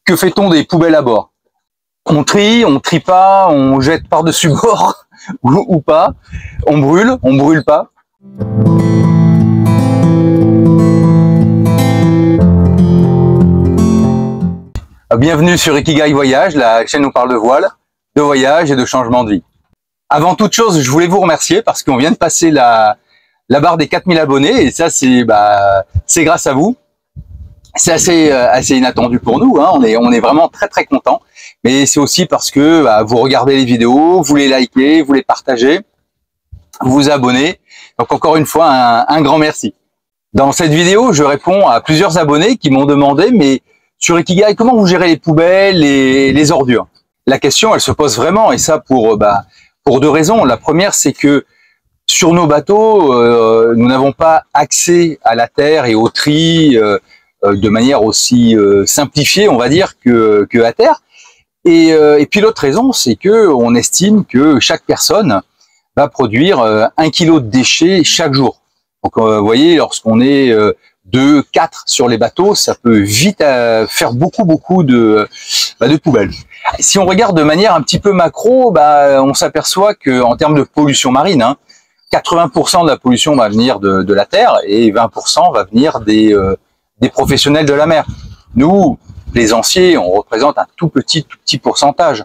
Que fait-on des poubelles à bord? On trie pas, on jette par-dessus bord ou pas, on brûle pas. Bienvenue sur Ikigai Voyage, la chaîne où on parle de voile, de voyage et de changement de vie. Avant toute chose, je voulais vous remercier parce qu'on vient de passer la barre des 4000 abonnés et ça c'est grâce à vous. C'est assez inattendu pour nous, hein. On est vraiment très contents. Mais c'est aussi parce que vous regardez les vidéos, vous les likez, vous les partagez, vous vous abonnez. Donc encore une fois, un grand merci. Dans cette vidéo, je réponds à plusieurs abonnés qui m'ont demandé, mais sur Ikigai, comment vous gérez les poubelles et les ordures? La question, elle se pose vraiment, et ça pour deux raisons. La première, c'est que sur nos bateaux, nous n'avons pas accès à la terre et au tri de manière aussi simplifiée, on va dire, que à terre. Et puis l'autre raison, c'est que on estime que chaque personne va produire 1 kilo de déchets chaque jour. Donc vous voyez, lorsqu'on est 2, 4 sur les bateaux, ça peut vite faire beaucoup de poubelles. Si on regarde de manière un petit peu macro, on s'aperçoit que en termes de pollution marine, 80% de la pollution va venir de la terre et 20% va venir des professionnels de la mer. Nous, plaisanciers, on représente un tout petit pourcentage.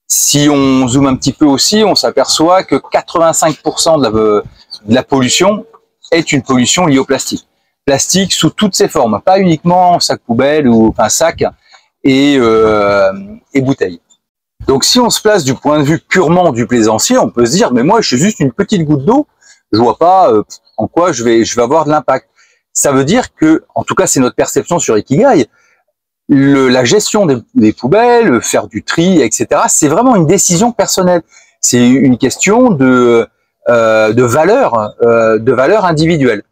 Si on zoome un petit peu aussi, on s'aperçoit que 85% de la pollution est une pollution liée au plastique. Plastique sous toutes ses formes, pas uniquement sac poubelle ou sac et bouteilles. Donc si on se place du point de vue purement du plaisancier, on peut se dire mais moi je suis juste une petite goutte d'eau, je vois pas en quoi je vais avoir de l'impact. Ça veut dire que, en tout cas c'est notre perception sur Ikigai, la gestion des poubelles, faire du tri, etc. c'est vraiment une décision personnelle. C'est une question de valeur individuelle.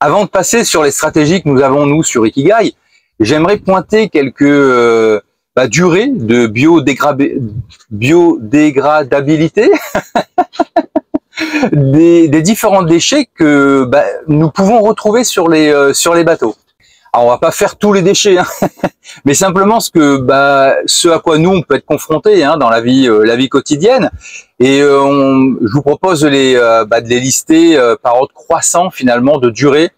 Avant de passer sur les stratégies que nous avons nous sur Ikigai, j'aimerais pointer quelques durées de biodégradabilité des différents déchets que nous pouvons retrouver sur les bateaux. Alors on va pas faire tous les déchets, mais simplement ce à quoi nous on peut être confrontés dans la vie quotidienne. Et je vous propose de les lister par ordre croissant finalement de durée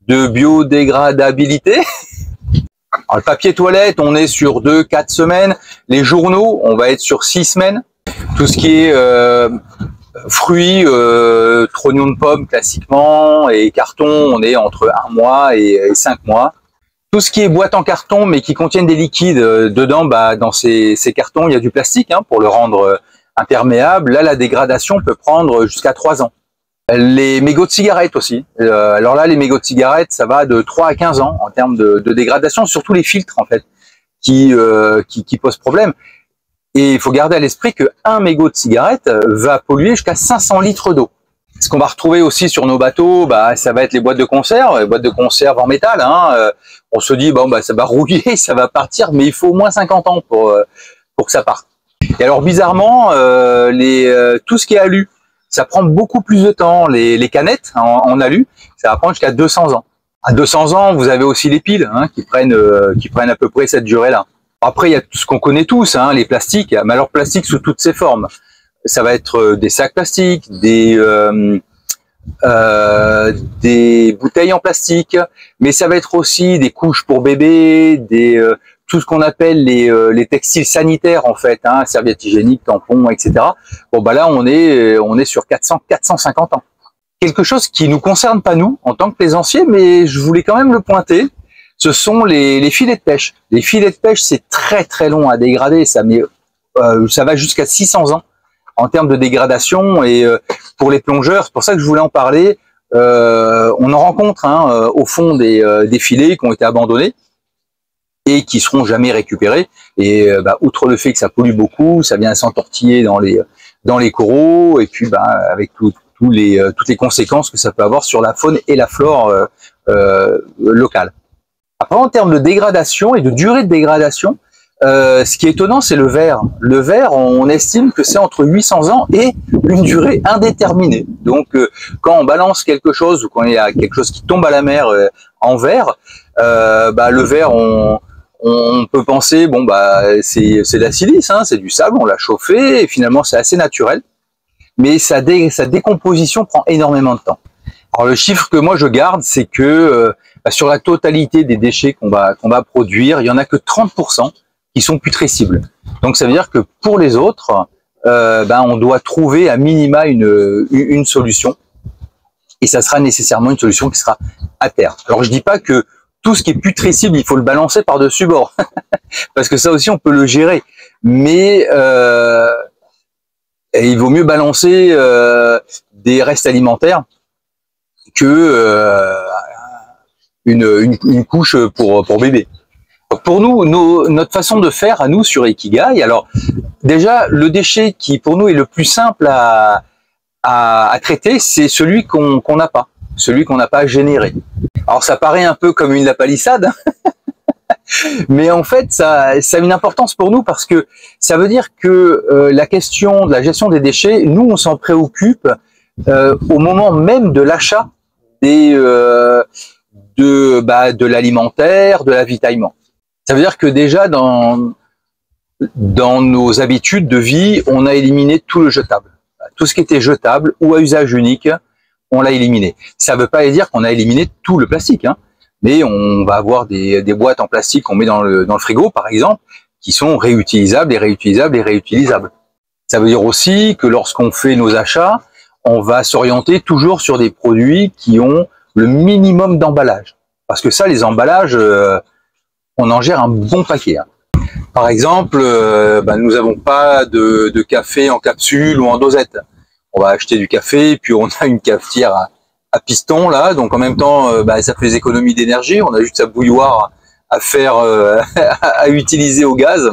de biodégradabilité. Alors, le papier toilette, on est sur 2-4 semaines. Les journaux, on va être sur 6 semaines. Tout ce qui est fruits, trognons de pommes classiquement et carton, on est entre 1 mois et 5 mois. Tout ce qui est boîte en carton mais qui contiennent des liquides dedans, dans ces cartons, il y a du plastique pour le rendre imperméable. Là, la dégradation peut prendre jusqu'à 3 ans. Les mégots de cigarettes aussi. Alors là, les mégots de cigarettes, ça va de 3 à 15 ans en termes de dégradation, surtout les filtres en fait, qui posent problème. Et il faut garder à l'esprit que un mégot de cigarette va polluer jusqu'à 500 litres d'eau. Ce qu'on va retrouver aussi sur nos bateaux, ça va être les boîtes de conserve, en métal. On se dit ça va rouiller, ça va partir, mais il faut au moins 50 ans pour que ça parte. Et alors bizarrement, tout ce qui est alu, ça prend beaucoup plus de temps. Les canettes en alu, ça va prendre jusqu'à 200 ans. À 200 ans, vous avez aussi les piles qui prennent à peu près cette durée-là. Après, il y a tout ce qu'on connaît tous, les plastiques, mais alors plastique sous toutes ses formes. Ça va être des sacs plastiques, des bouteilles en plastique, mais ça va être aussi des couches pour bébés, tout ce qu'on appelle les textiles sanitaires en fait, serviettes hygiéniques, tampons, etc. Là on est sur 450 ans. Quelque chose qui nous concerne pas nous en tant que plaisanciers, mais je voulais quand même le pointer. Ce sont les filets de pêche. Les filets de pêche, c'est très long à dégrader. Ça va jusqu'à 600 ans en termes de dégradation. Et pour les plongeurs, c'est pour ça que je voulais en parler. On en rencontre au fond des filets qui ont été abandonnés et qui seront jamais récupérés. Et outre le fait que ça pollue beaucoup, ça vient s'entortiller dans les coraux et puis avec toutes les conséquences que ça peut avoir sur la faune et la flore locale. Après, en termes de dégradation et de durée de dégradation, ce qui est étonnant, c'est le verre. Le verre, on estime que c'est entre 800 ans et une durée indéterminée. Donc, quand on balance quelque chose ou quand il y a quelque chose qui tombe à la mer en verre, le verre, on peut penser, bon bah c'est de la silice, hein, c'est du sable, on l'a chauffé, et finalement c'est assez naturel, mais sa décomposition prend énormément de temps. Alors le chiffre que moi je garde, c'est que sur la totalité des déchets qu'on va produire, il y en a que 30% qui sont putrescibles. Donc ça veut dire que pour les autres, on doit trouver à minima une solution, et ça sera nécessairement une solution qui sera à terre. Alors je dis pas que tout ce qui est putrescible, il faut le balancer par-dessus bord, parce que ça aussi on peut le gérer, mais il vaut mieux balancer des restes alimentaires que une couche pour bébé. Pour nous, notre façon de faire à nous sur Ikigai, alors déjà le déchet qui pour nous est le plus simple à traiter, c'est celui qu'on n'a pas, celui qu'on n'a pas généré. Alors ça paraît un peu comme une lapalissade, mais en fait ça a une importance pour nous parce que ça veut dire que la question de la gestion des déchets, nous on s'en préoccupe au moment même de l'achat de l'alimentaire, de l'avitaillement. Ça veut dire que déjà dans nos habitudes de vie, on a éliminé tout le jetable. Tout ce qui était jetable ou à usage unique, on l'a éliminé. Ça ne veut pas dire qu'on a éliminé tout le plastique, hein, mais on va avoir des boîtes en plastique qu'on met dans le frigo, par exemple, qui sont réutilisables et réutilisables et réutilisables. Ça veut dire aussi que lorsqu'on fait nos achats, on va s'orienter toujours sur des produits qui ont le minimum d'emballage. Parce que ça, les emballages, on en gère un bon paquet, hein. Par exemple, nous n'avons pas de café en capsule ou en dosette. On va acheter du café, puis on a une cafetière à piston là, donc en même temps, ça fait des économies d'énergie. On a juste sa bouilloire à faire, à utiliser au gaz.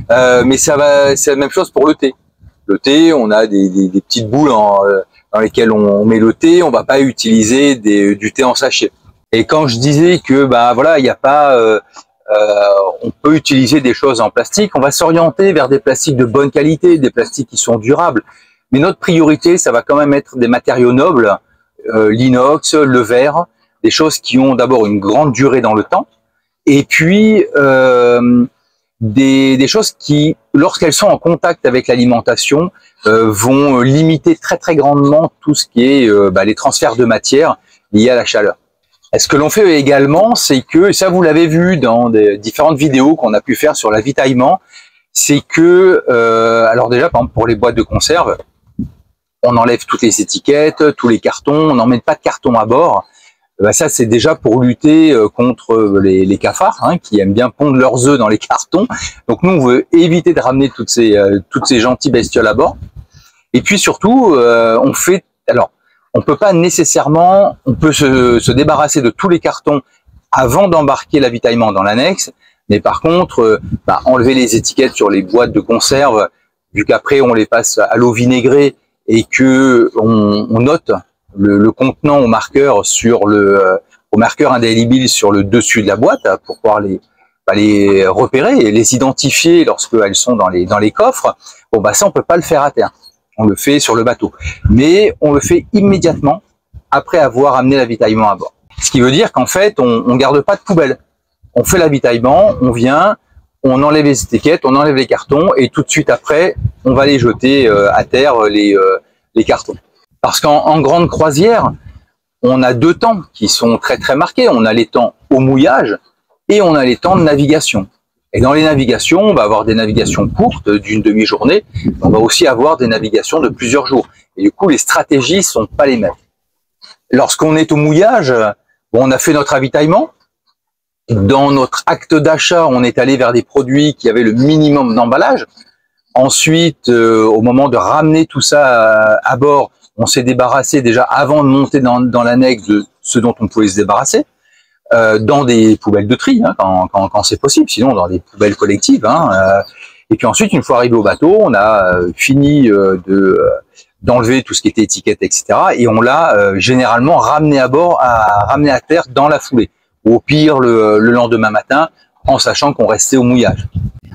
Mais c'est la même chose pour le thé. Le thé, on a des petites boules dans lesquelles on met le thé. On va pas utiliser du thé en sachet. Et quand je disais que il n'y a pas on peut utiliser des choses en plastique, on va s'orienter vers des plastiques de bonne qualité, des plastiques qui sont durables. Mais notre priorité, ça va quand même être des matériaux nobles, l'inox, le verre, des choses qui ont d'abord une grande durée dans le temps, et puis des choses qui, lorsqu'elles sont en contact avec l'alimentation, vont limiter très très grandement tout ce qui est les transferts de matière liés à la chaleur. Et ce que l'on fait également, c'est que, et ça vous l'avez vu dans des différentes vidéos qu'on a pu faire sur l'avitaillement, c'est que, alors déjà par exemple pour les boîtes de conserve, on enlève toutes les étiquettes, tous les cartons, on n'emmène pas de carton à bord. Ça c'est déjà pour lutter contre les cafards, hein, qui aiment bien pondre leurs œufs dans les cartons. Donc nous on veut éviter de ramener toutes ces gentilles bestioles à bord. Et puis surtout, on peut pas nécessairement, on peut se débarrasser de tous les cartons avant d'embarquer l'avitaillement dans l'annexe, mais par contre, enlever les étiquettes sur les boîtes de conserve, vu qu'après on les passe à l'eau vinaigrée et que on note le contenant au marqueur au marqueur indélébile sur le dessus de la boîte pour pouvoir les repérer et les identifier lorsqu'elles sont dans les coffres. Bon ça on peut pas le faire à terre. On le fait sur le bateau, mais on le fait immédiatement après avoir amené l'avitaillement à bord. Ce qui veut dire qu'en fait, on garde pas de poubelle. On fait l'avitaillement, on vient, on enlève les étiquettes, on enlève les cartons, et tout de suite après, on va les jeter à terre, les cartons. Parce qu'en grande croisière, on a deux temps qui sont très très marqués. On a les temps au mouillage et on a les temps de navigation. Et dans les navigations, on va avoir des navigations courtes d'une demi-journée, on va aussi avoir des navigations de plusieurs jours. Et du coup, les stratégies sont pas les mêmes. Lorsqu'on est au mouillage, on a fait notre ravitaillement. Dans notre acte d'achat, on est allé vers des produits qui avaient le minimum d'emballage. Ensuite, au moment de ramener tout ça à bord, on s'est débarrassé déjà avant de monter dans l'annexe de ce dont on pouvait se débarrasser. Dans des poubelles de tri, hein, quand c'est possible, sinon dans des poubelles collectives. Et puis ensuite, une fois arrivé au bateau, on a fini d'enlever tout ce qui était étiquette, etc. Et on l'a généralement ramené à bord, ramené à terre dans la foulée. Ou au pire, le lendemain matin, en sachant qu'on restait au mouillage.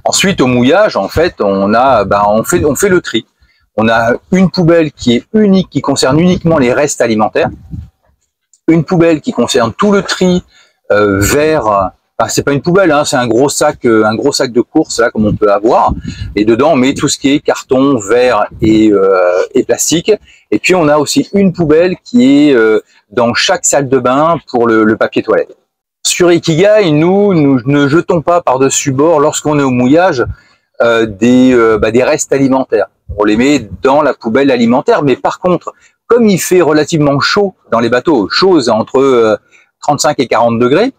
Ensuite, au mouillage, en fait, on fait le tri. On a une poubelle qui est unique, qui concerne uniquement les restes alimentaires. Une poubelle qui concerne tout le tri verre, Enfin, c'est pas une poubelle, hein, c'est un gros sac de course là comme on peut avoir. Et dedans on met tout ce qui est carton, verre et plastique. Et puis on a aussi une poubelle qui est dans chaque salle de bain pour le papier toilette. Sur Ikigai, nous ne jetons pas par-dessus bord lorsqu'on est au mouillage des restes alimentaires. On les met dans la poubelle alimentaire, mais par contre, comme il fait relativement chaud dans les bateaux, chaud entre 35 et 40 degrés,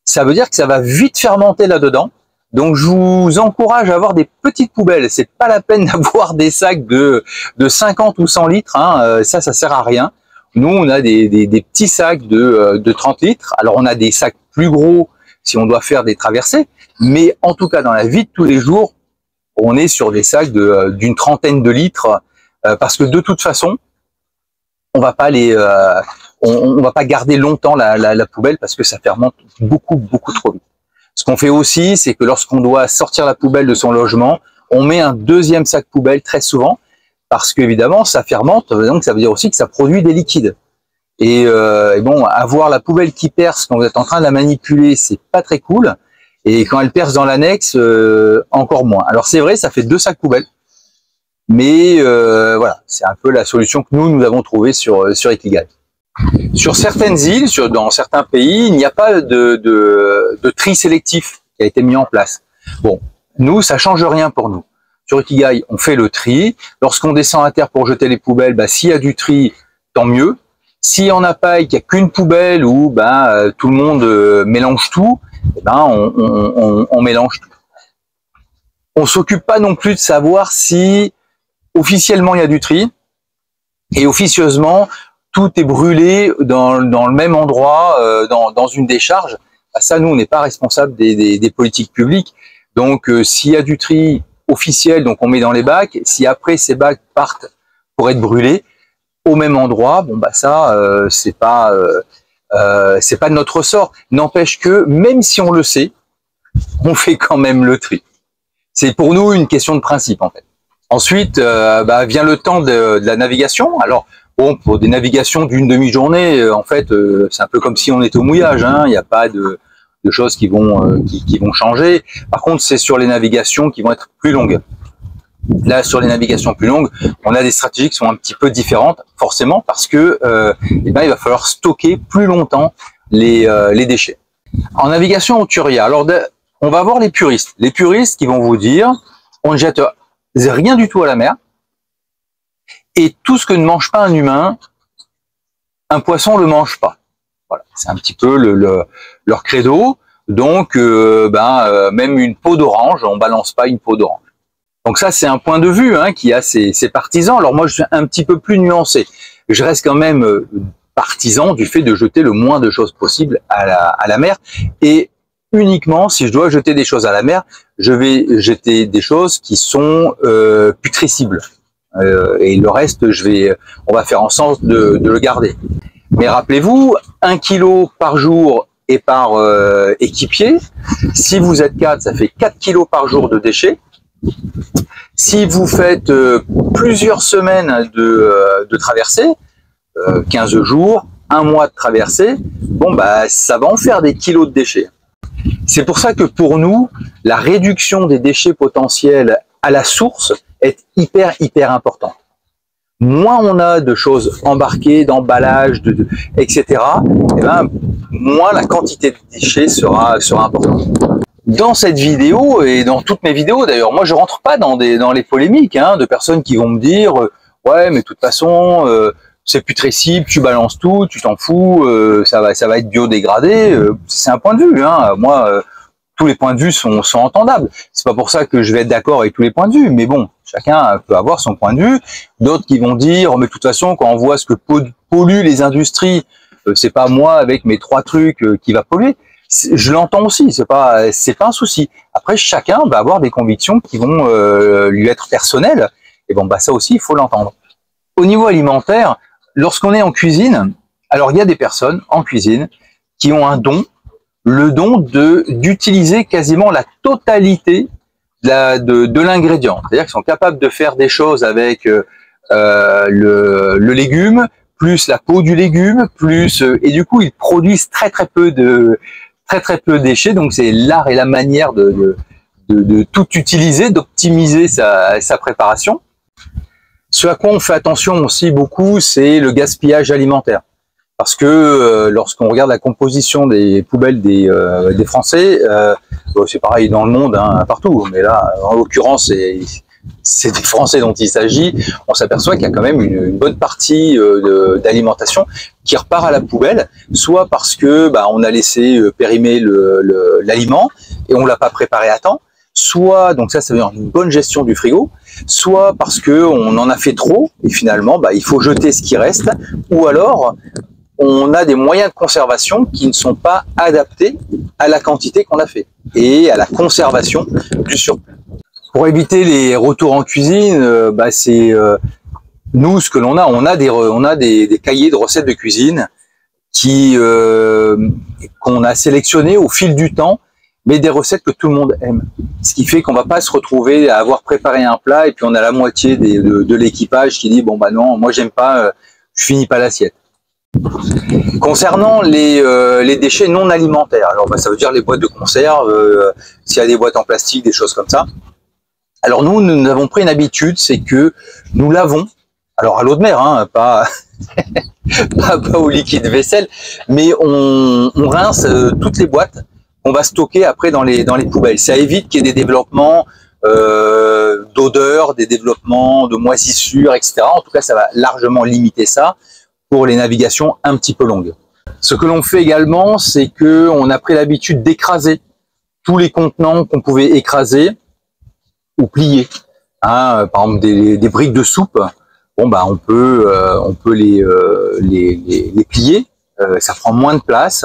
ça veut dire que ça va vite fermenter là-dedans. Donc je vous encourage à avoir des petites poubelles. C'est pas la peine d'avoir des sacs de 50 ou 100 litres, hein. Ça sert à rien. Nous, on a des petits sacs de 30 litres. Alors on a des sacs plus gros si on doit faire des traversées, mais en tout cas dans la vie de tous les jours, on est sur des sacs d'une trentaine de litres, parce que de toute façon, on va pas on va pas garder longtemps la poubelle parce que ça fermente beaucoup trop vite. Ce qu'on fait aussi, c'est que lorsqu'on doit sortir la poubelle de son logement, on met un deuxième sac poubelle très souvent, parce qu'évidemment ça fermente, donc ça veut dire aussi que ça produit des liquides. Et bon, avoir la poubelle qui perce quand vous êtes en train de la manipuler, c'est pas très cool. Et quand elle perce dans l'annexe, encore moins. Alors c'est vrai, ça fait 2 sacs poubelles. Mais voilà, c'est un peu la solution que nous avons trouvée sur Ikigai. Sur certaines îles, dans certains pays, il n'y a pas de tri sélectif qui a été mis en place. Bon, nous, ça change rien pour nous. Sur Ikigai, on fait le tri. Lorsqu'on descend à terre pour jeter les poubelles, bah, s'il y a du tri, tant mieux. S'il y en a pas et qu'il n'y a qu'une poubelle où tout le monde mélange tout, eh ben on mélange tout. On s'occupe pas non plus de savoir si officiellement il y a du tri et officieusement tout est brûlé dans le même endroit, dans une décharge. Bah, ça, nous, on n'est pas responsable des politiques publiques. Donc, s'il y a du tri officiel, donc on met dans les bacs. Si après ces bacs partent pour être brûlés au même endroit, bon bah ça, c'est pas de notre ressort. N'empêche que même si on le sait, on fait quand même le tri. C'est pour nous une question de principe en fait. Ensuite, vient le temps de la navigation. Alors bon, pour des navigations d'une demi-journée, en fait, c'est un peu comme si on était au mouillage. Hein. Il n'y a pas de choses qui vont changer. Par contre, c'est sur les navigations qui vont être plus longues. Là, sur les navigations plus longues, on a des stratégies qui sont un petit peu différentes, forcément, parce que il va falloir stocker plus longtemps les déchets. En navigation au Turia, alors on va voir les puristes. Les puristes qui vont vous dire, on ne jette rien du tout à la mer, et tout ce que ne mange pas un humain, un poisson le mange pas. Voilà, c'est un petit peu leur credo. Donc, même une peau d'orange, on balance pas une peau d'orange. Donc ça, c'est un point de vue qui a ses partisans. Alors moi, je suis un petit peu plus nuancé. Je reste quand même partisan du fait de jeter le moins de choses possible à la mer. Et uniquement, si je dois jeter des choses à la mer, je vais jeter des choses qui sont putricibles. Et le reste, on va faire en sorte de le garder. Mais rappelez-vous, 1 kilo par jour et par équipier. Si vous êtes 4, ça fait 4 kilos par jour de déchets. Si vous faites plusieurs semaines de traversée, 15 jours, 1 mois de traversée, bon bah ça va en faire des kilos de déchets. C'est pour ça que pour nous, la réduction des déchets potentiels à la source est hyper important. Moins on a de choses embarquées, d'emballage, etc., et ben, moins la quantité de déchets sera importante. Dans cette vidéo, et dans toutes mes vidéos d'ailleurs, moi je rentre pas dans les polémiques de personnes qui vont me dire ouais mais de toute façon c'est putrescible, tu balances tout, tu t'en fous, ça va être biodégradé. C'est un point de vue, moi tous les points de vue sont entendables. C'est pas pour ça que je vais être d'accord avec tous les points de vue, mais bon, chacun peut avoir son point de vue. D'autres qui vont dire mais de toute façon quand on voit ce que polluent les industries, c'est pas moi avec mes 3 trucs qui va polluer. Je l'entends aussi, c'est pas un souci. Après, chacun va avoir des convictions qui vont lui être personnelles. Et bon, ça aussi, il faut l'entendre. Au niveau alimentaire, lorsqu'on est en cuisine, alors il y a des personnes en cuisine qui ont un don, le don d'utiliser quasiment la totalité de l'ingrédient. C'est-à-dire qu'ils sont capables de faire des choses avec le légume, plus la peau du légume, plus et du coup ils produisent très peu très très peu de déchets. Donc c'est l'art et la manière de tout utiliser, d'optimiser sa préparation. Ce à quoi on fait attention aussi beaucoup, c'est le gaspillage alimentaire. Parce que lorsqu'on regarde la composition des poubelles des Français, c'est pareil dans le monde, hein, partout, mais là, en l'occurrence, c'est des Français dont il s'agit, on s'aperçoit qu'il y a quand même une bonne partie d'alimentation qui repart à la poubelle, soit parce que on a laissé périmer l'aliment et on l'a pas préparé à temps, soit, donc ça veut dire une bonne gestion du frigo, soit parce que on en a fait trop et finalement il faut jeter ce qui reste, ou alors on a des moyens de conservation qui ne sont pas adaptés à la quantité qu'on a fait et à la conservation du surplus. Pour éviter les retours en cuisine, c'est nous ce que l'on a, on a des cahiers de recettes de cuisine qu'on a sélectionnés au fil du temps, mais des recettes que tout le monde aime. Ce qui fait qu'on va pas se retrouver à avoir préparé un plat et puis on a la moitié de l'équipage qui dit non, moi j'aime pas, je finis pas l'assiette. Concernant les déchets non alimentaires, alors ça veut dire les boîtes de conserve, s'il y a des boîtes en plastique, des choses comme ça. Alors nous avons pris une habitude, c'est que nous lavons, alors à l'eau de mer, hein, pas au liquide vaisselle, mais on rince toutes les boîtes qu'on va stocker après dans les poubelles. Ça évite qu'il y ait des développements d'odeur, des développements de moisissures, etc. En tout cas, ça va largement limiter ça pour les navigations un petit peu longues. Ce que l'on fait également, c'est que on a pris l'habitude d'écraser tous les contenants qu'on pouvait écraser ou plier. Par exemple, des briques de soupe, on peut les plier, ça prend moins de place.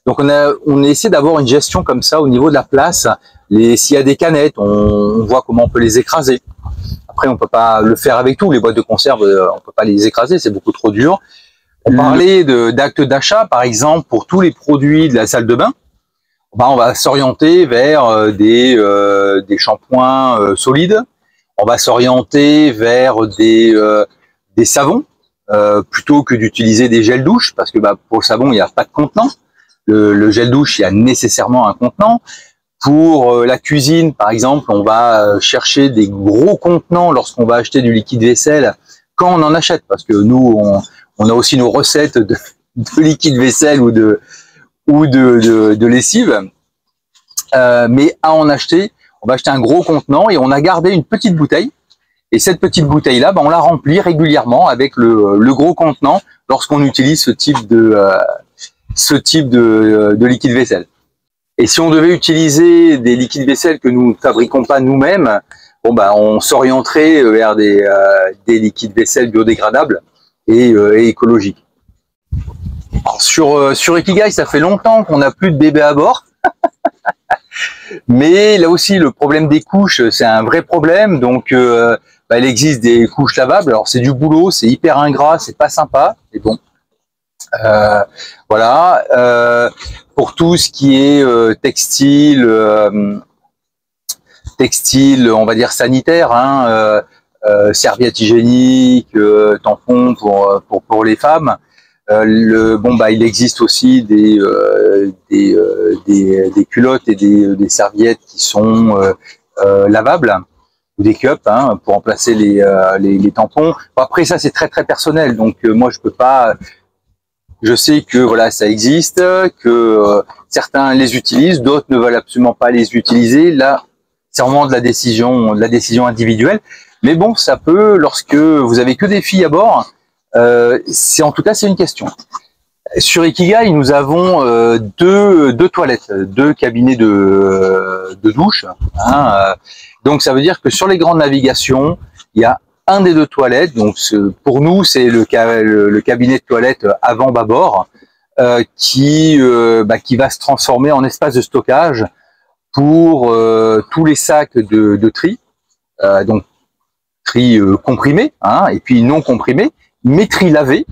Donc on essaie d'avoir une gestion comme ça au niveau de la place. S'il y a des canettes, on voit comment on peut les écraser. Après, on peut pas le faire avec tout. Les boîtes de conserve, on peut pas les écraser, c'est beaucoup trop dur. On parlait d'actes d'achat, par exemple, pour tous les produits de la salle de bain. On va s'orienter vers des shampoings solides. On va s'orienter vers des savons plutôt que d'utiliser des gels douche, parce que pour le savon, il n'y a pas de contenant. Le gel douche, il y a nécessairement un contenant. Pour la cuisine, par exemple, on va chercher des gros contenants lorsqu'on va acheter du liquide vaisselle quand on en achète, parce que nous, on a aussi nos recettes de liquide vaisselle ou de lessive. Mais à en acheter, on va acheter un gros contenant et on a gardé une petite bouteille. Et cette petite bouteille-là, on la remplit régulièrement avec le gros contenant lorsqu'on utilise ce type de liquide vaisselle. Et si on devait utiliser des liquides vaisselle que nous ne fabriquons pas nous-mêmes, on s'orienterait vers des liquides vaisselle biodégradables et écologiques. Alors, sur Ikigai, ça fait longtemps qu'on n'a plus de bébés à bord. Mais là aussi, le problème des couches, c'est un vrai problème. Donc, il existe des couches lavables. Alors, c'est du boulot, c'est hyper ingrat, c'est pas sympa. Et bon, voilà. Pour tout ce qui est textile, on va dire sanitaire, serviettes hygiéniques, tampons pour les femmes. Il existe aussi des culottes et des serviettes qui sont lavables, ou des cups pour remplacer les tampons. Après ça, c'est très très personnel, donc moi je peux pas. Je sais que ça existe, que certains les utilisent, d'autres ne veulent absolument pas les utiliser. Là, c'est vraiment de la décision individuelle. Mais bon, ça peut, lorsque vous avez que des filles à bord, en tout cas c'est une question. Sur Ikigai, nous avons deux toilettes, deux cabinets de douche. Donc ça veut dire que sur les grandes navigations, il y a un des deux toilettes. Donc pour nous, c'est le cabinet de toilette avant bâbord qui va se transformer en espace de stockage pour tous les sacs de tri. Donc tri comprimé et puis non comprimé, mais tri lavé.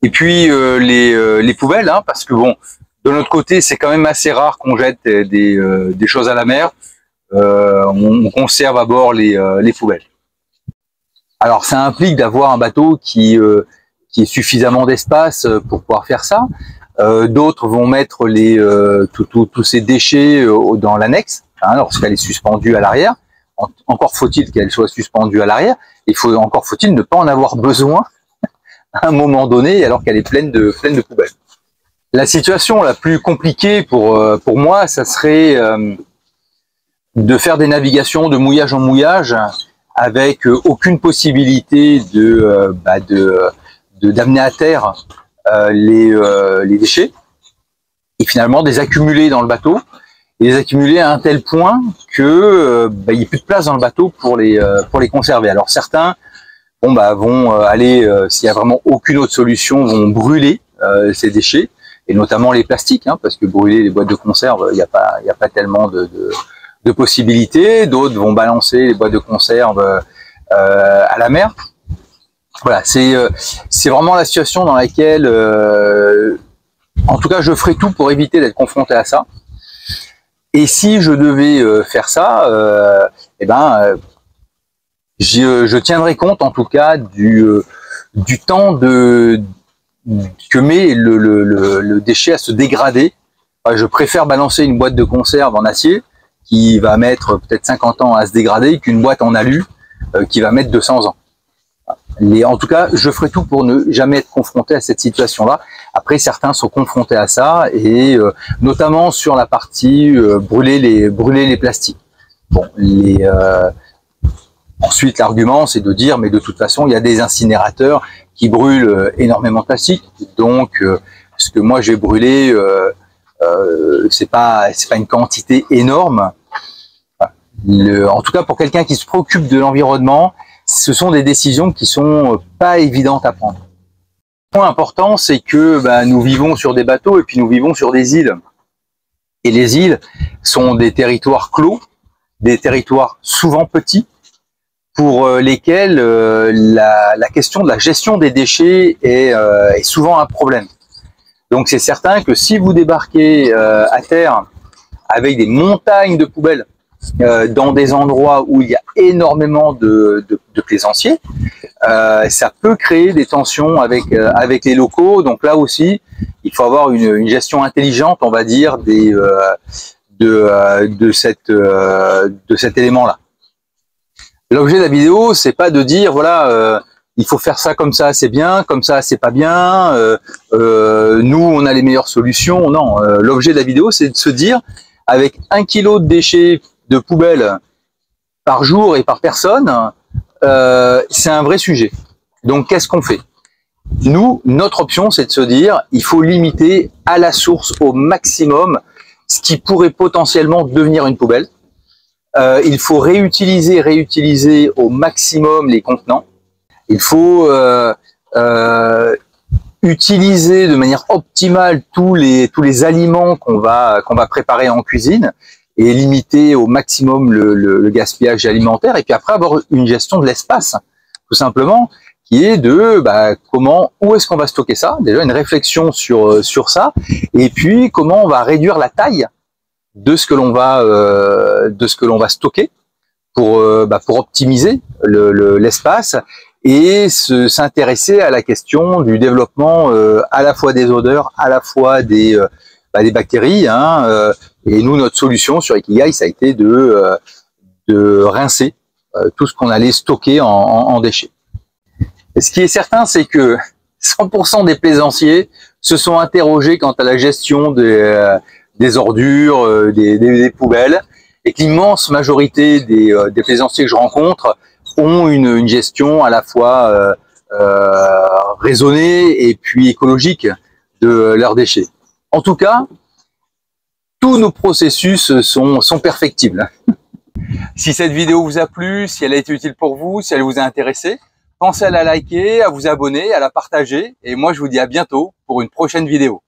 Et puis les poubelles, parce que de notre côté, c'est quand même assez rare qu'on jette des choses à la mer. On conserve à bord les poubelles. Alors ça implique d'avoir un bateau qui ait suffisamment d'espace pour pouvoir faire ça. D'autres vont mettre tous ces déchets dans l'annexe, hein, lorsqu'elle est suspendue à l'arrière. Encore faut-il qu'elle soit suspendue à l'arrière. Encore faut-il ne pas en avoir besoin à un moment donné, alors qu'elle est pleine de poubelles. La situation la plus compliquée pour moi, ça serait de faire des navigations de mouillage en mouillage avec aucune possibilité d'amener à terre les déchets et finalement de les accumuler dans le bateau et les accumuler à un tel point que il n'y a plus de place dans le bateau pour les conserver. Alors certains vont aller, s'il y a vraiment aucune autre solution, vont brûler ces déchets et notamment les plastiques, hein, parce que brûler les boîtes de conserve, il n'y a pas tellement de possibilités. D'autres vont balancer les boîtes de conserve à la mer. Voilà, c'est vraiment la situation dans laquelle, en tout cas, je ferai tout pour éviter d'être confronté à ça. Et si je devais faire ça, je tiendrai compte, en tout cas, du temps que met le déchet à se dégrader. Je préfère balancer une boîte de conserve en acier qui va mettre peut-être 50 ans à se dégrader qu'une boîte en alu qui va mettre 200 ans. En tout cas, je ferai tout pour ne jamais être confronté à cette situation-là. Après, certains sont confrontés à ça, et notamment sur la partie brûler les plastiques. Bon, ensuite, l'argument, c'est de dire, mais de toute façon, il y a des incinérateurs qui brûlent énormément de plastique. Donc, ce que moi j'ai brûlé, c'est pas une quantité énorme. En tout cas, pour quelqu'un qui se préoccupe de l'environnement, ce sont des décisions qui sont pas évidentes à prendre. Le point important, c'est que nous vivons sur des bateaux et puis nous vivons sur des îles. Et les îles sont des territoires clos, des territoires souvent petits, pour lesquels la question de la gestion des déchets est souvent un problème. Donc c'est certain que si vous débarquez à terre avec des montagnes de poubelles, dans des endroits où il y a énormément de plaisanciers, ça peut créer des tensions avec les locaux. Donc là aussi, il faut avoir une gestion intelligente, on va dire, de cet élément-là. L'objet de la vidéo, c'est pas de dire voilà, il faut faire ça comme ça, c'est bien, comme ça, c'est pas bien. Nous, on a les meilleures solutions. Non, l'objet de la vidéo, c'est de se dire, avec 1 kilo de déchets de poubelles par jour et par personne, c'est un vrai sujet. Donc, qu'est-ce qu'on fait? Nous, notre option, c'est de se dire, il faut limiter à la source au maximum ce qui pourrait potentiellement devenir une poubelle. Il faut réutiliser au maximum les contenants. Il faut utiliser de manière optimale tous les aliments qu'on va préparer en cuisine et limiter au maximum le gaspillage alimentaire. Et puis après, avoir une gestion de l'espace, tout simplement, qui est de où est-ce qu'on va stocker ça, déjà une réflexion sur ça, et puis comment on va réduire la taille de ce que l'on va stocker pour optimiser l'espace et s'intéresser à la question du développement à la fois des odeurs, à la fois des bactéries, hein, et nous, notre solution sur Ikigai, ça a été de rincer tout ce qu'on allait stocker en déchets. Et ce qui est certain, c'est que 100% des plaisanciers se sont interrogés quant à la gestion des ordures, des poubelles, et que l'immense majorité des plaisanciers que je rencontre ont une gestion à la fois raisonnée et puis écologique de leurs déchets. En tout cas, tous nos processus sont perfectibles. Si cette vidéo vous a plu, si elle a été utile pour vous, si elle vous a intéressé, pensez à la liker, à vous abonner, à la partager, et moi je vous dis à bientôt pour une prochaine vidéo.